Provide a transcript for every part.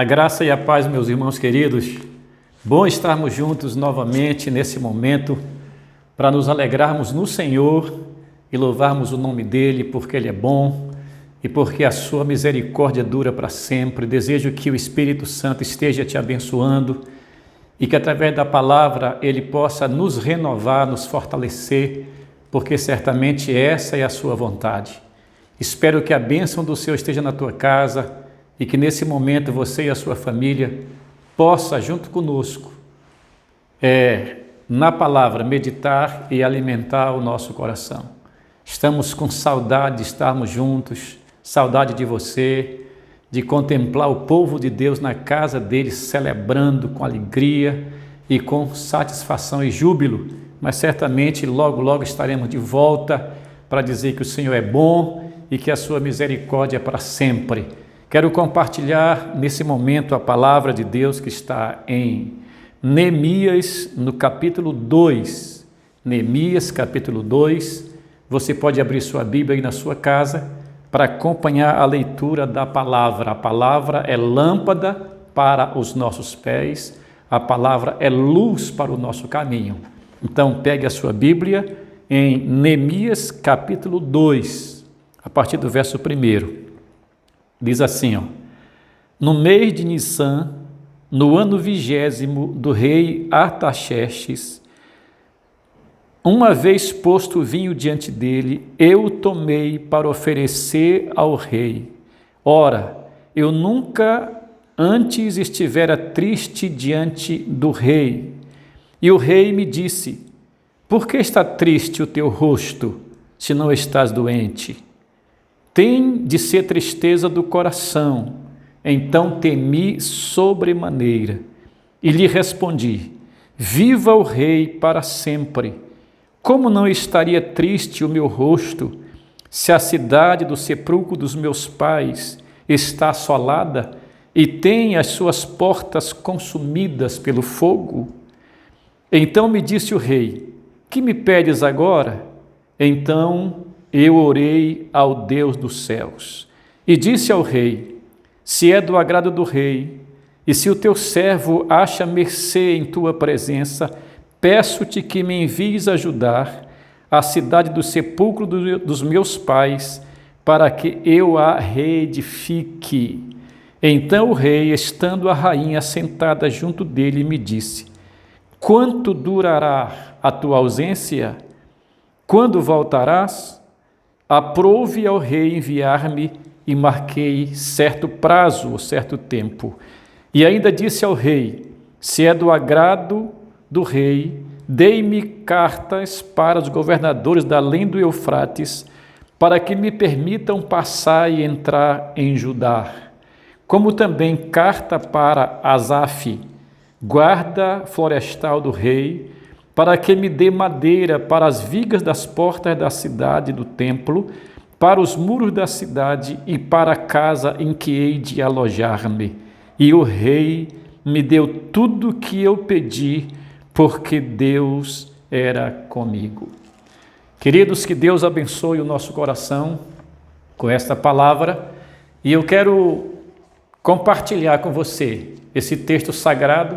A graça e a paz, meus irmãos queridos. Bom estarmos juntos novamente nesse momento para nos alegrarmos no Senhor e louvarmos o nome dEle, porque Ele é bom e porque a sua misericórdia dura para sempre. Desejo que o Espírito Santo esteja te abençoando e que através da palavra Ele possa nos renovar, nos fortalecer, porque certamente essa é a sua vontade. Espero que a bênção do Senhor esteja na tua casa e que nesse momento você e a sua família possa, junto conosco, na palavra, meditar e alimentar o nosso coração. Estamos com saudade de estarmos juntos, saudade de você, de contemplar o povo de Deus na casa dele, celebrando com alegria e com satisfação e júbilo, mas certamente logo, logo estaremos de volta para dizer que o Senhor é bom e que a sua misericórdia é para sempre. Quero compartilhar nesse momento a palavra de Deus que está em Neemias, no capítulo 2. Neemias, capítulo 2. Você pode abrir sua Bíblia aí na sua casa para acompanhar a leitura da palavra. A palavra é lâmpada para os nossos pés, a palavra é luz para o nosso caminho. Então, pegue a sua Bíblia em Neemias, capítulo 2, a partir do verso 1. Diz assim, no mês de Nissan, no ano 20º do rei Artaxerxes, uma vez posto o vinho diante dele, eu o tomei para oferecer ao rei. Ora, eu nunca antes estivera triste diante do rei. E o rei me disse, por que está triste o teu rosto, se não estás doente? Tem de ser tristeza do coração. Então temi sobremaneira e lhe respondi, viva o rei para sempre. Como não estaria triste o meu rosto, se a cidade do sepulcro dos meus pais está assolada e tem as suas portas consumidas pelo fogo? Então me disse o rei, que me pedes agora? Então eu orei ao Deus dos céus e disse ao rei, se é do agrado do rei e se o teu servo acha mercê em tua presença, peço-te que me envies ajudar a cidade do sepulcro dos meus pais, para que eu a reedifique. Então o rei, estando a rainha sentada junto dele, me disse, quanto durará a tua ausência? Quando voltarás? Aprouve ao rei enviar-me e marquei certo prazo ou certo tempo. E ainda disse ao rei, se é do agrado do rei, dei-me cartas para os governadores da além do Eufrates, para que me permitam passar e entrar em Judá, como também carta para Asaf, guarda florestal do rei, para que me dê madeira para as vigas das portas da cidade do templo, para os muros da cidade e para a casa em que hei de alojar-me. E o rei me deu tudo o que eu pedi, porque Deus era comigo. Queridos, que Deus abençoe o nosso coração com esta palavra, e eu quero compartilhar com você esse texto sagrado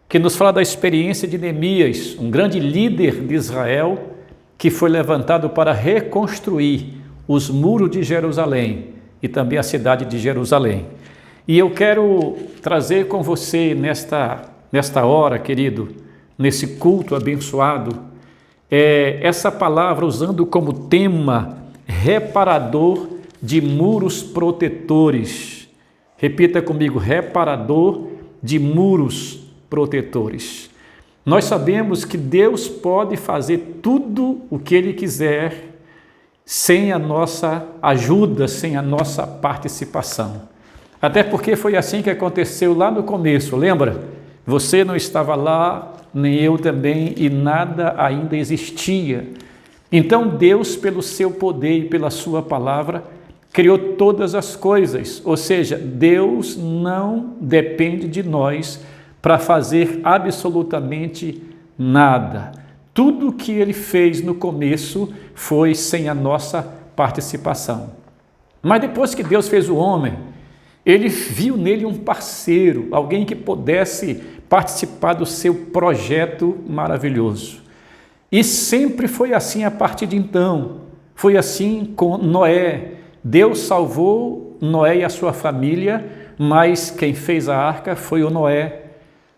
que nos fala da experiência de Neemias, um grande líder de Israel que foi levantado para reconstruir os muros de Jerusalém e também a cidade de Jerusalém. E eu quero trazer com você nesta hora, querido, nesse culto abençoado, essa palavra usando como tema reparador de muros protetores. Repita comigo, reparador de muros protetores. Nós sabemos que Deus pode fazer tudo o que Ele quiser sem a nossa ajuda, sem a nossa participação. Até porque foi assim que aconteceu lá no começo, lembra? Você não estava lá, nem eu também, e nada ainda existia. Então Deus, pelo seu poder e pela sua palavra, criou todas as coisas, ou seja, Deus não depende de nós para fazer absolutamente nada. Tudo o que Ele fez no começo foi sem a nossa participação. Mas depois que Deus fez o homem Ele viu nele um parceiro, alguém que pudesse participar do seu projeto maravilhoso. E sempre foi assim a partir de então. Foi assim com Noé. Deus salvou Noé e a sua família, mas quem fez a arca foi o Noé.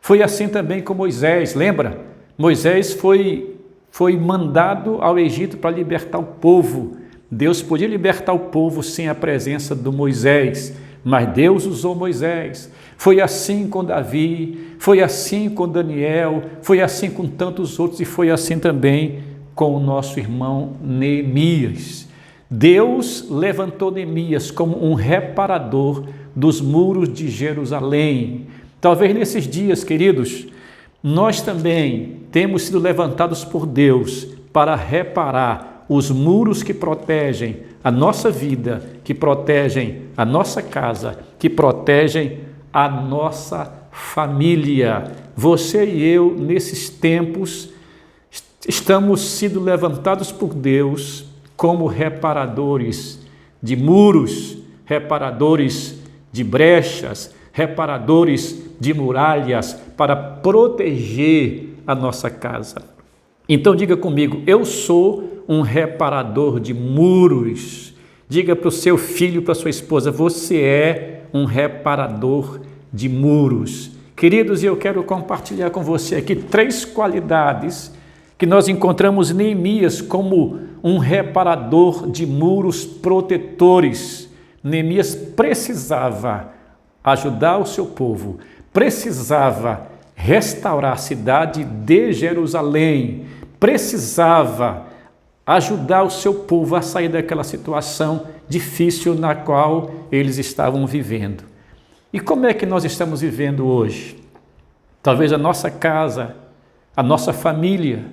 Foi assim também com Moisés, lembra? Moisés foi mandado ao Egito para libertar o povo. Deus podia libertar o povo sem a presença do Moisés, mas Deus usou Moisés. Foi assim com Davi, foi assim com Daniel, foi assim com tantos outros e foi assim também com o nosso irmão Neemias. Deus levantou Neemias como um reparador dos muros de Jerusalém. Talvez nesses dias, queridos, nós também temos sido levantados por Deus para reparar os muros que protegem a nossa vida, que protegem a nossa casa, que protegem a nossa família. Você e eu, nesses tempos, estamos sendo levantados por Deus como reparadores de muros, reparadores de brechas, reparadores de muralhas para proteger a nossa casa. Então diga comigo, eu sou um reparador de muros. Diga para o seu filho, para a sua esposa, você é um reparador de muros. Queridos, eu quero compartilhar com você aqui 3 qualidades que nós encontramos em Neemias como um reparador de muros protetores. Neemias precisava ajudar o seu povo, precisava restaurar a cidade de Jerusalém, precisava ajudar o seu povo a sair daquela situação difícil na qual eles estavam vivendo. E como é que nós estamos vivendo hoje? Talvez a nossa casa, a nossa família,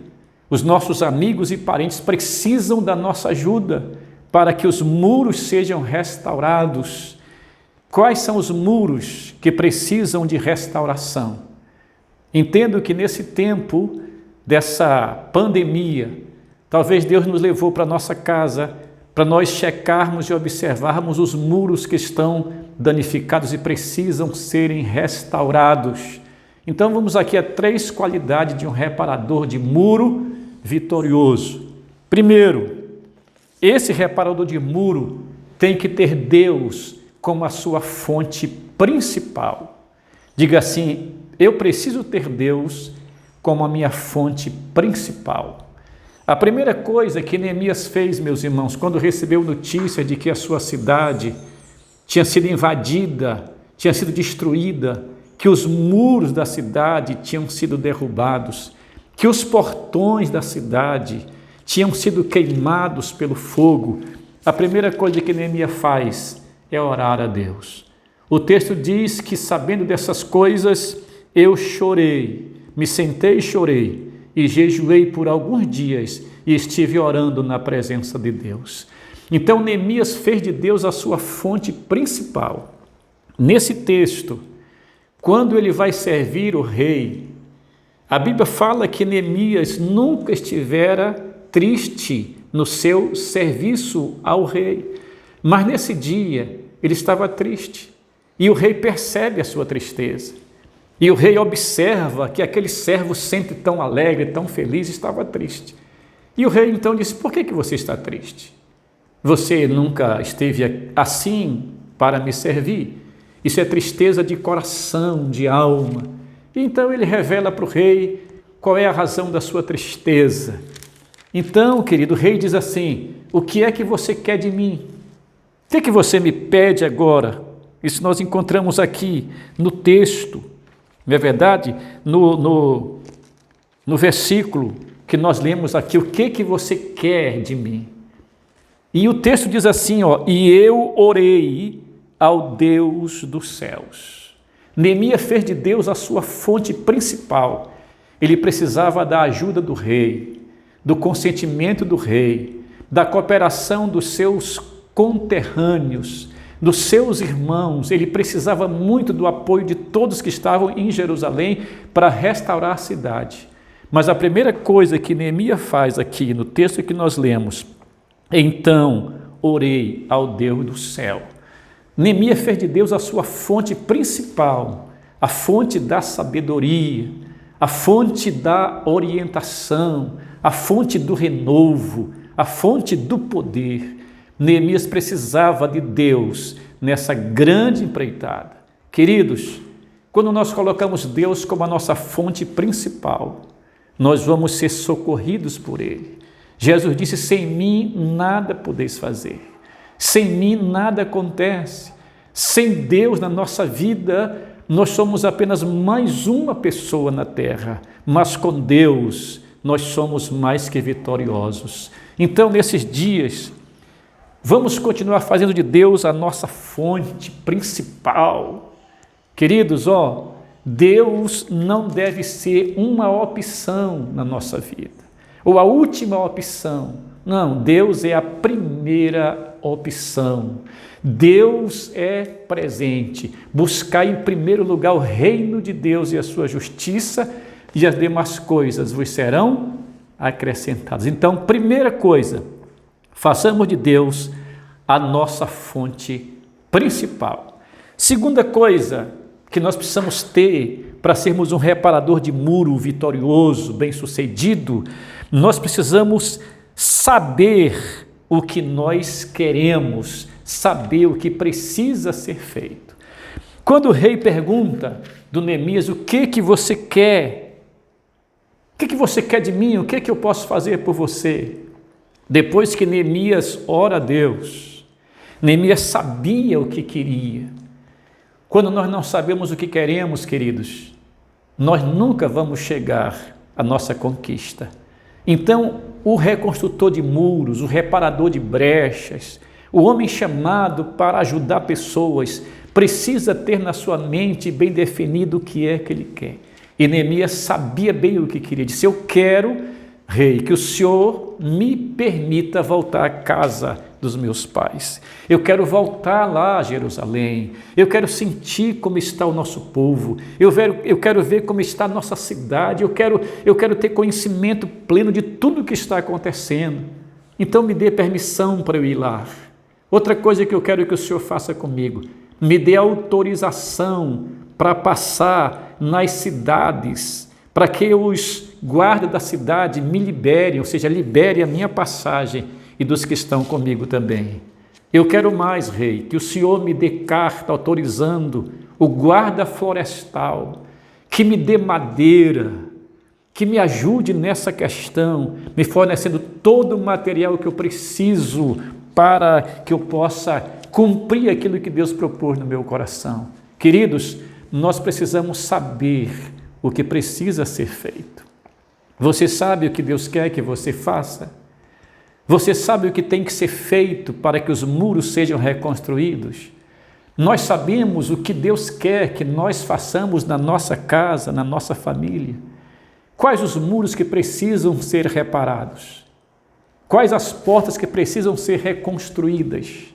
os nossos amigos e parentes precisam da nossa ajuda para que os muros sejam restaurados. Quais são os muros que precisam de restauração? Entendo que nesse tempo dessa pandemia, talvez Deus nos levou para a nossa casa para nós checarmos e observarmos os muros que estão danificados e precisam serem restaurados. Então vamos aqui a 3 qualidades de um reparador de muro vitorioso. Primeiro, esse reparador de muro tem que ter Deus como a sua fonte principal. Diga assim, eu preciso ter Deus como a minha fonte principal. A primeira coisa que Neemias fez, meus irmãos, quando recebeu notícia de que a sua cidade tinha sido invadida, tinha sido destruída, que os muros da cidade tinham sido derrubados, que os portões da cidade tinham sido queimados pelo fogo, a primeira coisa que Neemias faz é orar a Deus. O texto diz que, sabendo dessas coisas, eu chorei, me sentei e chorei, e jejuei por alguns dias e estive orando na presença de Deus. Então Neemias fez de Deus a sua fonte principal. Nesse texto, quando ele vai servir o rei, a Bíblia fala que Neemias nunca estivera triste no seu serviço ao rei, mas nesse dia ele estava triste e o rei percebe a sua tristeza. E o rei observa que aquele servo sempre tão alegre, tão feliz, estava triste. E o rei então disse, por que você está triste? Você nunca esteve assim para me servir? Isso é tristeza de coração, de alma. E então ele revela para o rei qual é a razão da sua tristeza. Então, querido, o rei diz assim, o que é que você quer de mim? O que você me pede agora? Isso nós encontramos aqui no texto. Não é verdade? No versículo que nós lemos aqui, o que você quer de mim? E o texto diz assim, e eu orei ao Deus dos céus. Neemias fez de Deus a sua fonte principal. Ele precisava da ajuda do rei, do consentimento do rei, da cooperação dos seus conterrâneos, dos seus irmãos. Ele precisava muito do apoio de todos que estavam em Jerusalém para restaurar a cidade. Mas a primeira coisa que Neemias faz aqui no texto que nós lemos, então orei ao Deus do céu. Neemias fez de Deus a sua fonte principal, a fonte da sabedoria, a fonte da orientação, a fonte do renovo, a fonte do poder. Neemias precisava de Deus nessa grande empreitada. Queridos, quando nós colocamos Deus como a nossa fonte principal, nós vamos ser socorridos por Ele. Jesus disse: sem mim nada podeis fazer. Sem mim nada acontece. Sem Deus na nossa vida, nós somos apenas mais uma pessoa na terra, mas com Deus nós somos mais que vitoriosos. Então, nesses dias, vamos continuar fazendo de Deus a nossa fonte principal. Queridos, Deus não deve ser uma opção na nossa vida, ou a última opção. Não, Deus é a primeira opção. Deus é presente. Buscar em primeiro lugar o reino de Deus e a sua justiça, e as demais coisas vos serão acrescentadas. Então, primeira coisa, façamos de Deus a nossa fonte principal. Segunda coisa que nós precisamos ter para sermos um reparador de muro vitorioso, bem-sucedido, nós precisamos saber o que nós queremos, saber o que precisa ser feito. Quando o rei pergunta do Neemias: o que você quer? O que você quer de mim? O que eu posso fazer por você? Depois que Neemias ora a Deus, Neemias sabia o que queria. Quando nós não sabemos o que queremos, queridos, nós nunca vamos chegar à nossa conquista. Então, o reconstrutor de muros, o reparador de brechas, o homem chamado para ajudar pessoas, precisa ter na sua mente bem definido o que é que ele quer. E Neemias sabia bem o que queria. Disse: eu quero, rei, que o Senhor me permita voltar à casa dos meus pais. Eu quero voltar lá a Jerusalém. Eu quero sentir como está o nosso povo. Eu quero ver como está a nossa cidade. Eu quero ter conhecimento pleno de tudo que está acontecendo. Então me dê permissão para eu ir lá. Outra coisa que eu quero que o Senhor faça comigo: me dê autorização para passar nas cidades, para que os guardas da cidade me liberem, ou seja, libere a minha passagem e dos que estão comigo também. Eu quero mais, rei, que o Senhor me dê carta autorizando o guarda florestal, que me dê madeira, que me ajude nessa questão, me fornecendo todo o material que eu preciso para que eu possa cumprir aquilo que Deus propôs no meu coração. Queridos, nós precisamos saber o que precisa ser feito. Você sabe o que Deus quer que você faça? Você sabe o que tem que ser feito para que os muros sejam reconstruídos? Nós sabemos o que Deus quer que nós façamos na nossa casa, na nossa família. Quais os muros que precisam ser reparados? Quais as portas que precisam ser reconstruídas?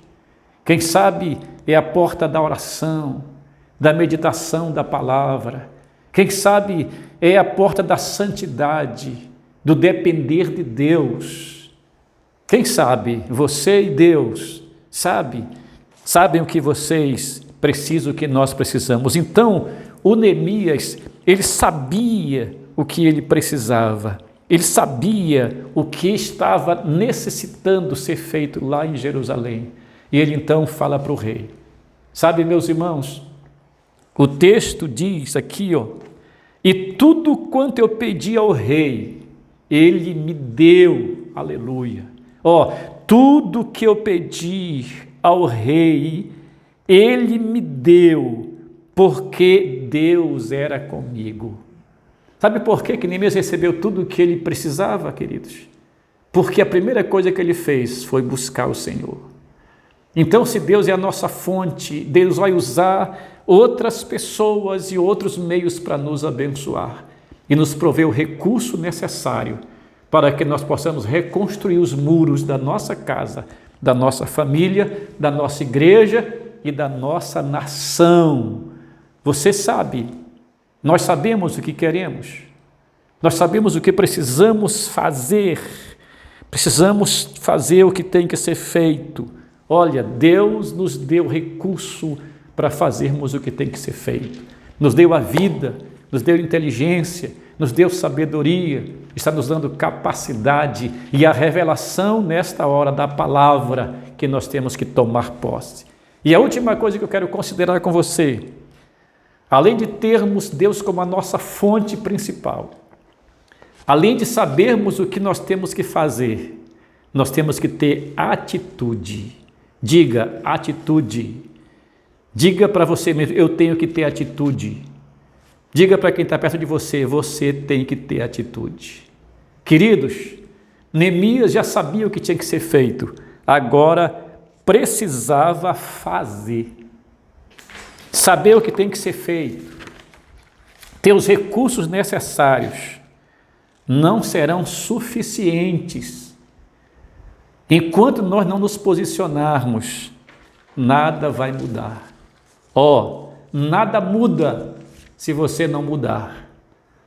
Quem sabe é a porta da oração, da meditação da palavra. Quem sabe é a porta da santidade, do depender de Deus. Quem sabe você e Deus sabem o que vocês precisam, o que nós precisamos. Então, o Neemias, ele sabia o que ele precisava. Ele sabia o que estava necessitando ser feito lá em Jerusalém. E ele então fala para o rei. Sabe, meus irmãos, o texto diz aqui, e tudo quanto eu pedi ao rei, ele me deu, aleluia. Tudo que eu pedi ao rei, ele me deu, porque Deus era comigo. Sabe por que Neemias recebeu tudo o que ele precisava, queridos? Porque a primeira coisa que ele fez foi buscar o Senhor. Então, se Deus é a nossa fonte, Deus vai usar outras pessoas e outros meios para nos abençoar e nos prover o recurso necessário para que nós possamos reconstruir os muros da nossa casa, da nossa família, da nossa igreja e da nossa nação. Você sabe, nós sabemos o que queremos, nós sabemos o que precisamos fazer o que tem que ser feito. Olha, Deus nos deu recurso para fazermos o que tem que ser feito. Nos deu a vida, nos deu inteligência, nos deu sabedoria, está nos dando capacidade e a revelação nesta hora da palavra que nós temos que tomar posse. E a última coisa que eu quero considerar com você, além de termos Deus como a nossa fonte principal, além de sabermos o que nós temos que fazer, nós temos que ter atitude. Diga, atitude. Diga para você mesmo, eu tenho que ter atitude. Diga para quem está perto de você, você tem que ter atitude. Queridos, Neemias já sabia o que tinha que ser feito, agora precisava fazer. Saber o que tem que ser feito, ter os recursos necessários, não serão suficientes. Enquanto nós não nos posicionarmos, nada vai mudar. Nada muda se você não mudar.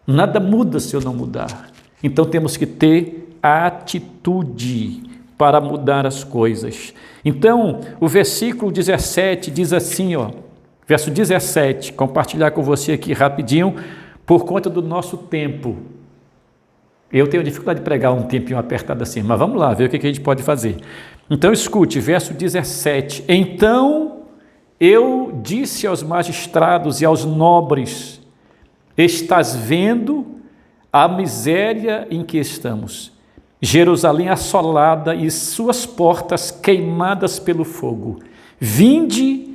Nada muda se eu não mudar. Então temos que ter atitude para mudar as coisas. Então, o versículo 17 diz assim, verso 17, compartilhar com você aqui rapidinho, por conta do nosso tempo. Eu tenho dificuldade de pregar um tempinho apertado assim, mas vamos lá, ver o que a gente pode fazer. Então escute, verso 17. Então eu disse aos magistrados e aos nobres, estás vendo a miséria em que estamos, Jerusalém assolada e suas portas queimadas pelo fogo. Vinde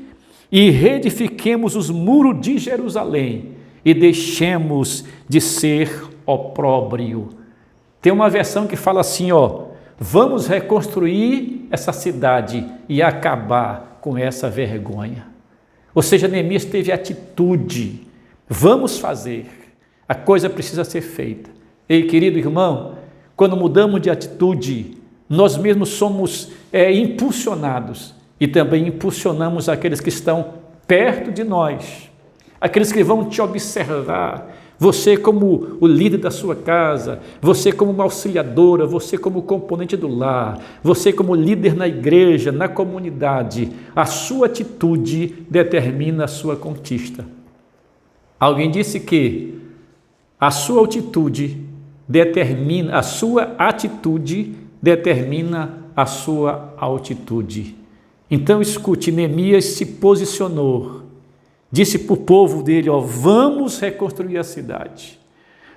e reedifiquemos os muros de Jerusalém e deixemos de ser opróbrio. Tem uma versão que fala assim, vamos reconstruir essa cidade e acabar com essa vergonha. Ou seja, Neemias teve atitude. Vamos fazer. A coisa precisa ser feita. Ei, querido irmão, quando mudamos de atitude, nós mesmos somos impulsionados e também impulsionamos aqueles que estão perto de nós, aqueles que vão te observar. Você como o líder da sua casa, você como uma auxiliadora, você como componente do lar, você como líder na igreja, na comunidade, a sua atitude determina a sua conquista. Alguém disse que a sua atitude determina a sua altitude. Então escute, Neemias se posicionou. Disse para o povo dele, vamos reconstruir a cidade,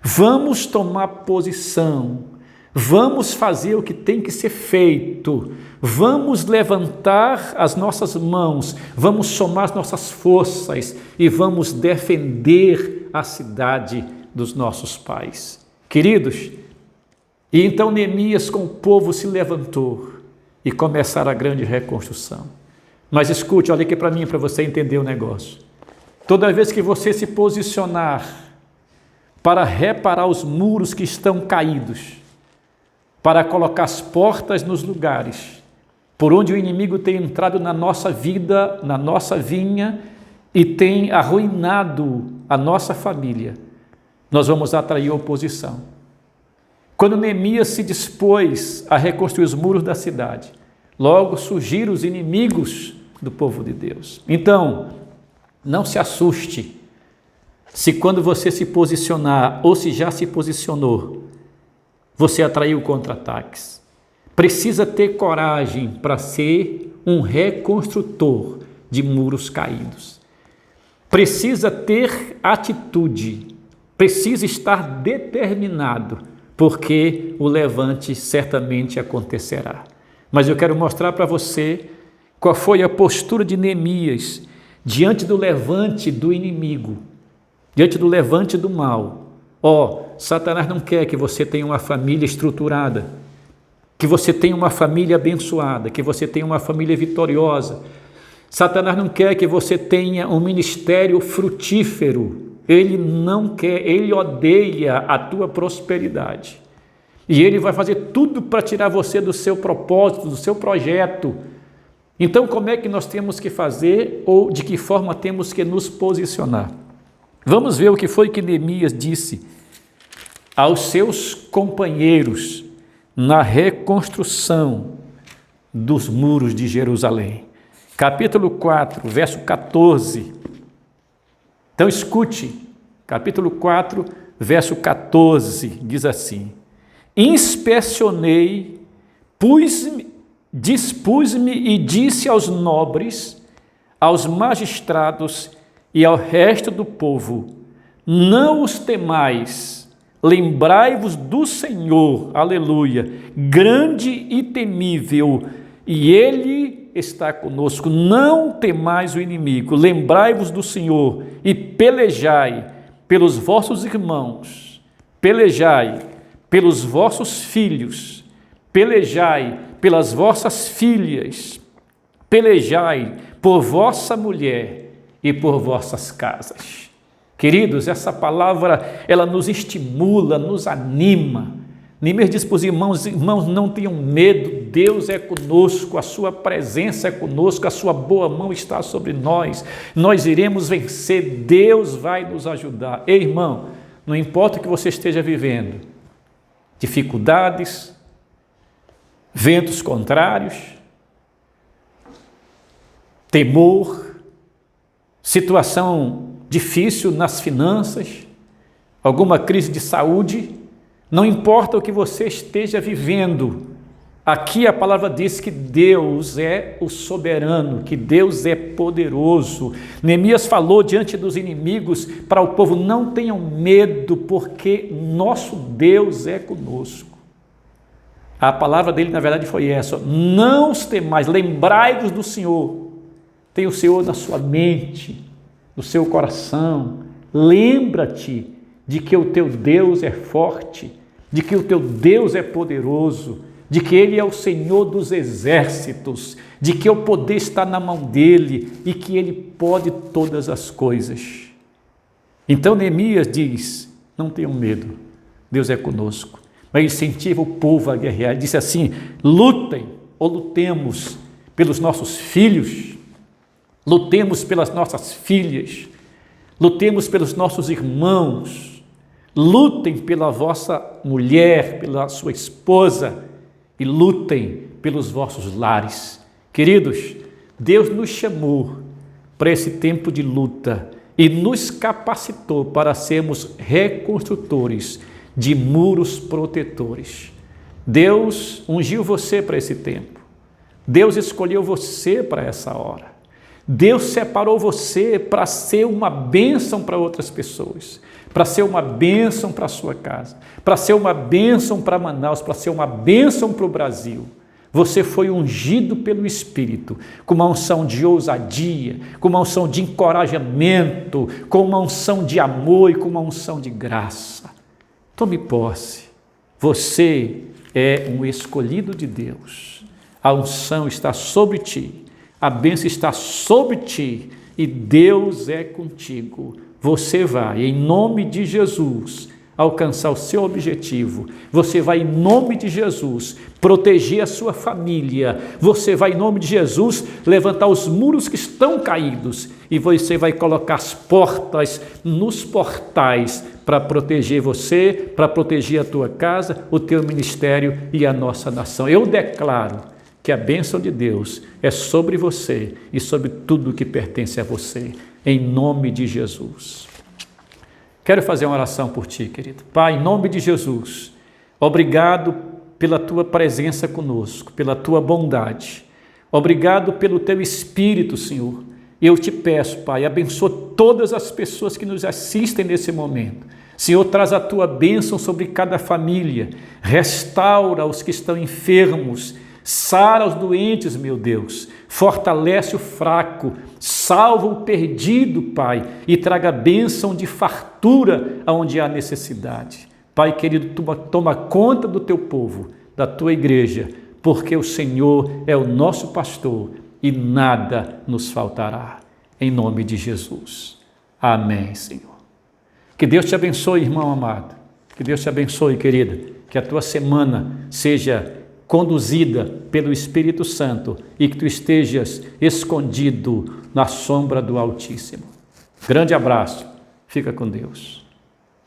vamos tomar posição, vamos fazer o que tem que ser feito, vamos levantar as nossas mãos, vamos somar as nossas forças e vamos defender a cidade dos nossos pais. Queridos, e então Neemias com o povo se levantou e começaram a grande reconstrução. Mas escute, olha aqui para mim, para você entender o negócio. Toda vez que você se posicionar para reparar os muros que estão caídos, para colocar as portas nos lugares por onde o inimigo tem entrado na nossa vida, na nossa vinha e tem arruinado a nossa família, nós vamos atrair oposição. Quando Neemias se dispôs a reconstruir os muros da cidade, logo surgiram os inimigos do povo de Deus. Então, não se assuste se quando você se posicionar ou se já se posicionou, você atraiu contra-ataques. Precisa ter coragem para ser um reconstrutor de muros caídos. Precisa ter atitude, precisa estar determinado, porque o levante certamente acontecerá. Mas eu quero mostrar para você qual foi a postura de Neemias diante do levante do inimigo, diante do levante do mal. Satanás não quer que você tenha uma família estruturada, que você tenha uma família abençoada, que você tenha uma família vitoriosa. Satanás não quer que você tenha um ministério frutífero. Ele não quer, ele odeia a tua prosperidade. E ele vai fazer tudo para tirar você do seu propósito, do seu projeto. Então, como é que nós temos que fazer ou de que forma temos que nos posicionar? Vamos ver o que foi que Neemias disse aos seus companheiros na reconstrução dos muros de Jerusalém. Capítulo 4, verso 14. Então escute, capítulo 4, verso 14, diz assim: inspecionei, dispus-me e disse aos nobres, aos magistrados e ao resto do povo: não os temais, lembrai-vos do Senhor, aleluia, grande e temível, e Ele está conosco. Não temais o inimigo, lembrai-vos do Senhor e pelejai pelos vossos irmãos, pelejai pelos vossos filhos, pelejai pelas vossas filhas, pelejai por vossa mulher e por vossas casas. Queridos, essa palavra, ela nos estimula, nos anima. Neemias diz para os irmãos: irmãos, não tenham medo, Deus é conosco, a sua presença é conosco, a sua boa mão está sobre nós, nós iremos vencer, Deus vai nos ajudar. Ei, irmão, não importa o que você esteja vivendo, dificuldades, ventos contrários, temor, situação difícil nas finanças, alguma crise de saúde, não importa o que você esteja vivendo, aqui a palavra diz que Deus é o soberano, que Deus é poderoso. Neemias falou diante dos inimigos para o povo: não tenham medo, porque nosso Deus é conosco. A palavra dele, na verdade, foi essa: não os temais, lembrai-vos do Senhor. Tem o Senhor na sua mente, no seu coração. Lembra-te de que o teu Deus é forte, de que o teu Deus é poderoso, de que Ele é o Senhor dos exércitos, de que o poder está na mão dEle e que Ele pode todas as coisas. Então Neemias diz: não tenham medo, Deus é conosco. Mas ele incentiva o povo a guerrear. Ele disse assim: lutem ou lutemos pelos nossos filhos, lutemos pelas nossas filhas, lutemos pelos nossos irmãos, lutem pela vossa mulher, pela sua esposa e lutem pelos vossos lares. Queridos, Deus nos chamou para esse tempo de luta e nos capacitou para sermos reconstrutores de muros protetores. Deus ungiu você para esse tempo. Deus escolheu você para essa hora. Deus separou você para ser uma bênção para outras pessoas, para ser uma bênção para a sua casa, para ser uma bênção para Manaus, para ser uma bênção para o Brasil. Você foi ungido pelo Espírito, com uma unção de ousadia, com uma unção de encorajamento, com uma unção de amor e com uma unção de graça. Tome posse. Você é um escolhido de Deus. A unção está sobre ti. A bênção está sobre ti e Deus é contigo. Você vai, em nome de Jesus, alcançar o seu objetivo. Você vai, em nome de Jesus, proteger a sua família. Você vai, em nome de Jesus, levantar os muros que estão caídos e você vai colocar as portas nos portais para proteger você, para proteger a tua casa, o teu ministério e a nossa nação. Eu declaro que a bênção de Deus é sobre você e sobre tudo que pertence a você, em nome de Jesus. Quero fazer uma oração por ti, querido. Pai, em nome de Jesus, obrigado pela tua presença conosco, pela tua bondade. Obrigado pelo teu Espírito, Senhor. Eu te peço, Pai, abençoa todas as pessoas que nos assistem nesse momento. Senhor, traz a tua bênção sobre cada família. Restaura os que estão enfermos. Sara os doentes, meu Deus, fortalece o fraco, salva o perdido, Pai, e traga bênção de fartura aonde há necessidade. Pai querido, toma conta do teu povo, da tua igreja, porque o Senhor é o nosso pastor e nada nos faltará. Em nome de Jesus. Amém, Senhor. Que Deus te abençoe, irmão amado. Que Deus te abençoe, querida. Que a tua semana seja conduzida pelo Espírito Santo e que tu estejas escondido na sombra do Altíssimo. Grande abraço, fica com Deus.